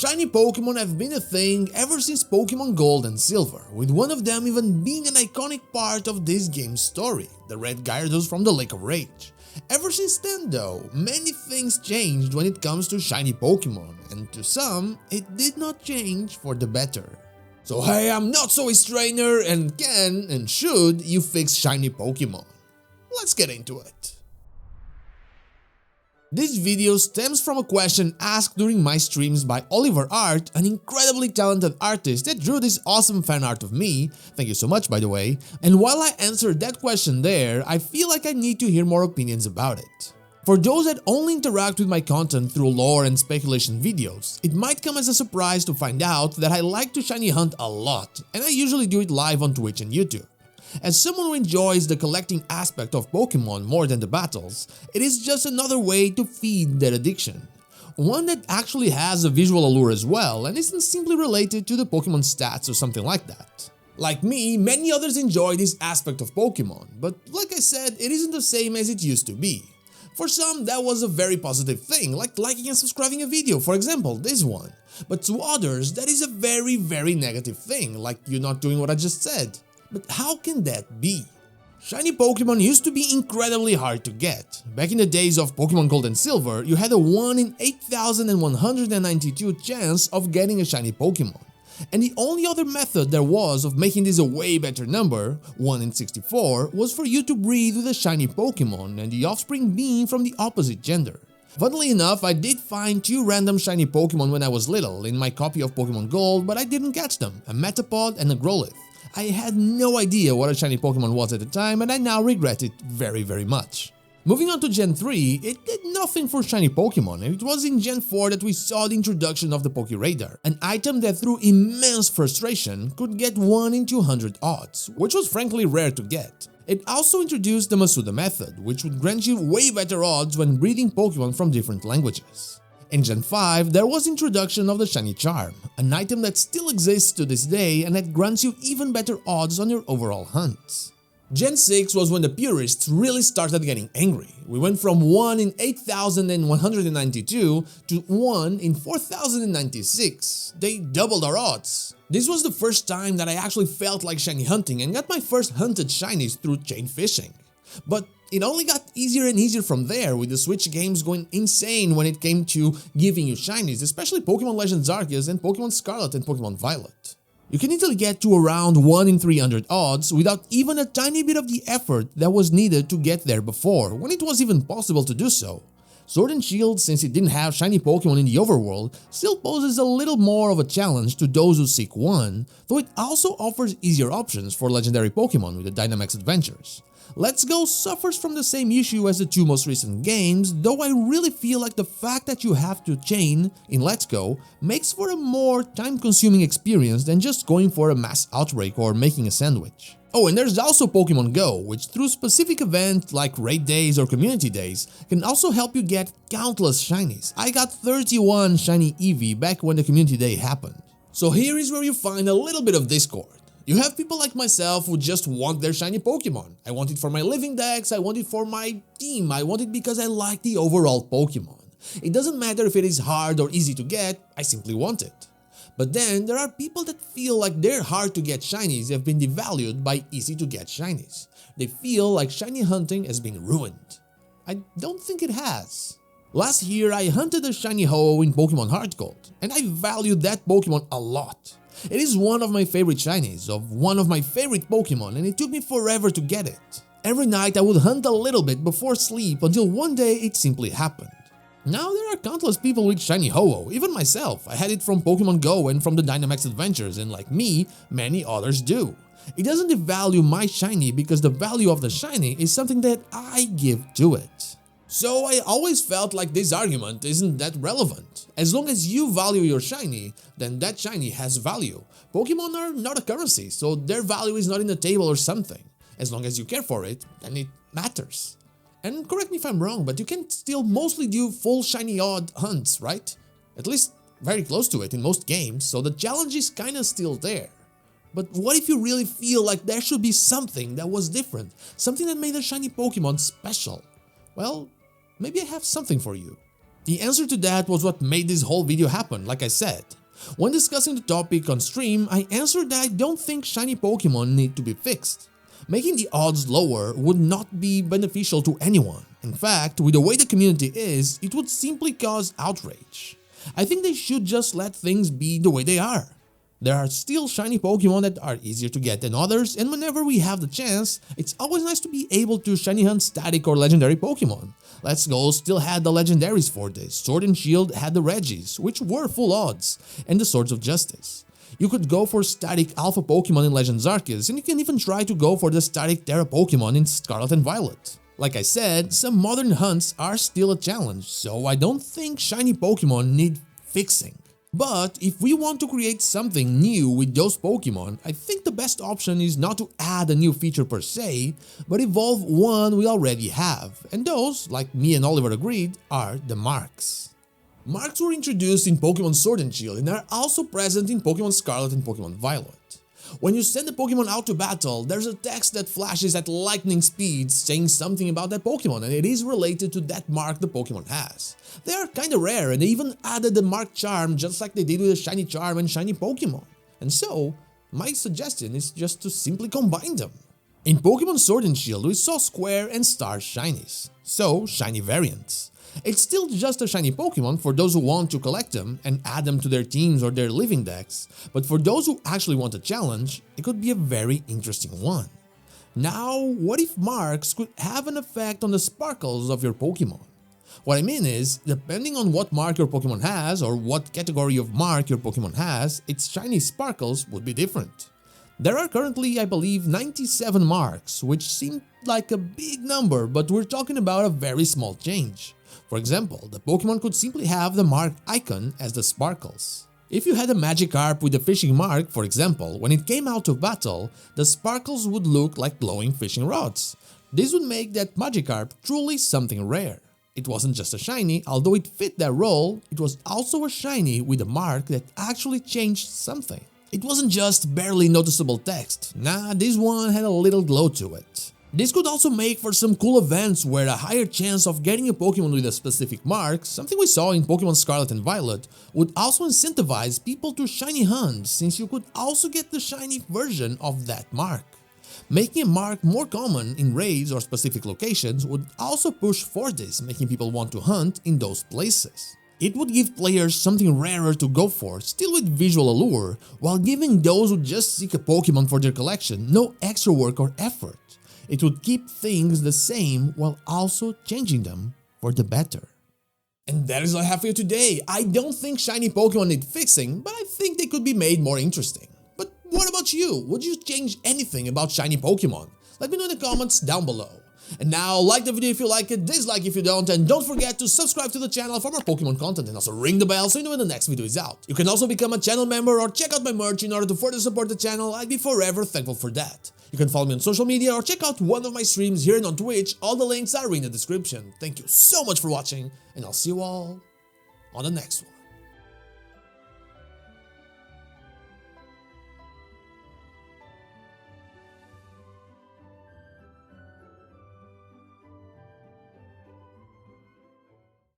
Shiny Pokémon have been a thing ever since Pokémon Gold and Silver, with one of them even being an iconic part of this game's story, the Red Gyarados from the Lake of Rage. Ever since then though, many things changed when it comes to Shiny Pokémon, and to some, it did not change for the better. So hey, I'm not so strainer, and can and should you fix Shiny Pokémon? Let's get into it. This video stems from a question asked during my streams by Oliver Art, an incredibly talented artist that drew this awesome fan art of me, thank you so much by the way, and while I answered that question there, I feel like I need to hear more opinions about it. For those that only interact with my content through lore and speculation videos, it might come as a surprise to find out that I like to shiny hunt a lot, and I usually do it live on Twitch and YouTube. As someone who enjoys the collecting aspect of Pokemon more than the battles, it is just another way to feed that addiction. One that actually has a visual allure as well and isn't simply related to the Pokemon stats or something like that. Like me, many others enjoy this aspect of Pokemon, but like I said, it isn't the same as it used to be. For some, that was a very positive thing, like liking and subscribing a video, for example, this one. But to others, that is a very negative thing, like you not doing what I just said. But how can that be? Shiny Pokemon used to be incredibly hard to get. Back in the days of Pokemon Gold and Silver, you had a 1 in 8,192 chance of getting a shiny Pokemon. And the only other method there was of making this a way better number, 1 in 64, was for you to breed with a shiny Pokemon and the offspring being from the opposite gender. Funnily enough, I did find 2 random shiny Pokemon when I was little in my copy of Pokemon Gold, but I didn't catch them, a Metapod and a Growlithe. I had no idea what a shiny Pokemon was at the time, and I now regret it very much. Moving on to Gen 3, it did nothing for shiny Pokemon, and it was in Gen 4 that we saw the introduction of the Pokéradar, an item that through immense frustration could get 1 in 200 odds, which was frankly rare to get. It also introduced the Masuda method, which would grant you way better odds when breeding Pokemon from different languages. In Gen 5, there was introduction of the Shiny Charm, an item that still exists to this day and that grants you even better odds on your overall hunts. Gen 6 was when the purists really started getting angry. We went from 1 in 8,192 to 1 in 4,096. They doubled our odds. This was the first time that I actually felt like shiny hunting and got my first hunted shinies through chain fishing. But it only got easier and easier from there, with the Switch games going insane when it came to giving you shinies, especially Pokémon Legends Arceus and Pokémon Scarlet and Pokémon Violet. You can easily get to around 1 in 300 odds without even a tiny bit of the effort that was needed to get there before, when it was even possible to do so. Sword and Shield, since it didn't have shiny Pokémon in the overworld, still poses a little more of a challenge to those who seek one, though it also offers easier options for legendary Pokémon with the Dynamax adventures. Let's Go suffers from the same issue as the 2 most recent games, though I really feel like the fact that you have to chain in Let's Go makes for a more time-consuming experience than just going for a mass outbreak or making a sandwich. Oh, and there's also Pokémon Go, which through specific events like raid days or community days can also help you get countless shinies. I got 31 shiny Eevee back when the community day happened. So here is where you find a little bit of discord. You have people like myself who just want their shiny Pokemon. I want it for my living decks, I want it for my team, I want it because I like the overall Pokemon. It doesn't matter if it is hard or easy to get, I simply want it. But then there are people that feel like their hard to get shinies have been devalued by easy to get shinies. They feel like shiny hunting has been ruined. I don't think it has. Last year I hunted a shiny Ho-Oh in Pokemon Heart Gold, and I valued that Pokemon a lot. It is one of my favorite shinies of one of my favorite Pokemon, and it took me forever to get it. Every night I would hunt a little bit before sleep until one day it simply happened. Now there are countless people with shiny Ho-Oh, even myself. I had it from Pokemon Go and from the Dynamax adventures, and like me, many others do. It doesn't devalue my shiny because the value of the shiny is something that I give to it. So I always felt like this argument isn't that relevant. As long as you value your shiny, then that shiny has value. Pokemon are not a currency, so their value is not in the table or something. As long as you care for it, then it matters. And correct me if I'm wrong, but you can still mostly do full shiny odd hunts, right? At least very close to it in most games, so the challenge is kinda still there. But what if you really feel like there should be something that was different, something that made a shiny Pokemon special? Well, maybe I have something for you. The answer to that was what made this whole video happen, like I said. When discussing the topic on stream, I answered that I don't think shiny Pokemon need to be fixed. Making the odds lower would not be beneficial to anyone. In fact, with the way the community is, it would simply cause outrage. I think they should just let things be the way they are. There are still shiny Pokemon that are easier to get than others, and whenever we have the chance, it's always nice to be able to shiny hunt static or legendary Pokemon. Let's Go still had the legendaries for this, Sword and Shield had the Regis, which were full odds, and the Swords of Justice. You could go for static Alpha Pokemon in Legends Arceus, and you can even try to go for the static Terra Pokemon in Scarlet and Violet. Like I said, some modern hunts are still a challenge, so I don't think shiny Pokemon need fixing. But if we want to create something new with those Pokemon, I think the best option is not to add a new feature per se, but evolve one we already have, and those, like me and Oliver agreed, are the marks. Marks were introduced in Pokémon Sword and Shield and are also present in Pokémon Scarlet and Pokémon Violet. When you send the Pokemon out to battle, there's a text that flashes at lightning speed saying something about that Pokemon, and it is related to that mark the Pokemon has. They are kinda rare, and they even added the mark charm just like they did with the shiny charm and shiny Pokemon. And so, my suggestion is just to simply combine them. In Pokemon Sword and Shield, we saw Square and Star shinies, so shiny variants. It's still just a shiny Pokemon for those who want to collect them and add them to their teams or their living decks, but for those who actually want a challenge, it could be a very interesting one. Now, what if marks could have an effect on the sparkles of your Pokemon? What I mean is, depending on what mark your Pokemon has or what category of mark your Pokemon has, its shiny sparkles would be different. There are currently, I believe, 97 marks, which seem like a big number, but we're talking about a very small change. For example, the Pokemon could simply have the mark icon as the sparkles. If you had a Magikarp with a fishing mark, for example, when it came out to battle, the sparkles would look like glowing fishing rods. This would make that Magikarp truly something rare. It wasn't just a shiny, although it fit that role, it was also a shiny with a mark that actually changed something. It wasn't just barely noticeable text, nah, this one had a little glow to it. This could also make for some cool events where a higher chance of getting a Pokemon with a specific mark, something we saw in Pokemon Scarlet and Violet, would also incentivize people to shiny hunt since you could also get the shiny version of that mark. Making a mark more common in raids or specific locations would also push for this, making people want to hunt in those places. It would give players something rarer to go for, still with visual allure, while giving those who just seek a Pokemon for their collection no extra work or effort. It would keep things the same while also changing them for the better. And that is all I have for you today. I don't think shiny Pokemon need fixing, but I think they could be made more interesting. But what about you? Would you change anything about shiny Pokemon? Let me know in the comments down below. And now, like the video if you like it, dislike if you don't, and don't forget to subscribe to the channel for more Pokemon content and also ring the bell so you know when the next video is out. You can also become a channel member or check out my merch in order to further support the channel. I'd be forever thankful for that. You can follow me on social media or check out one of my streams here and on Twitch. All the links are in the description. Thank you so much for watching, and I'll see you all on the next one.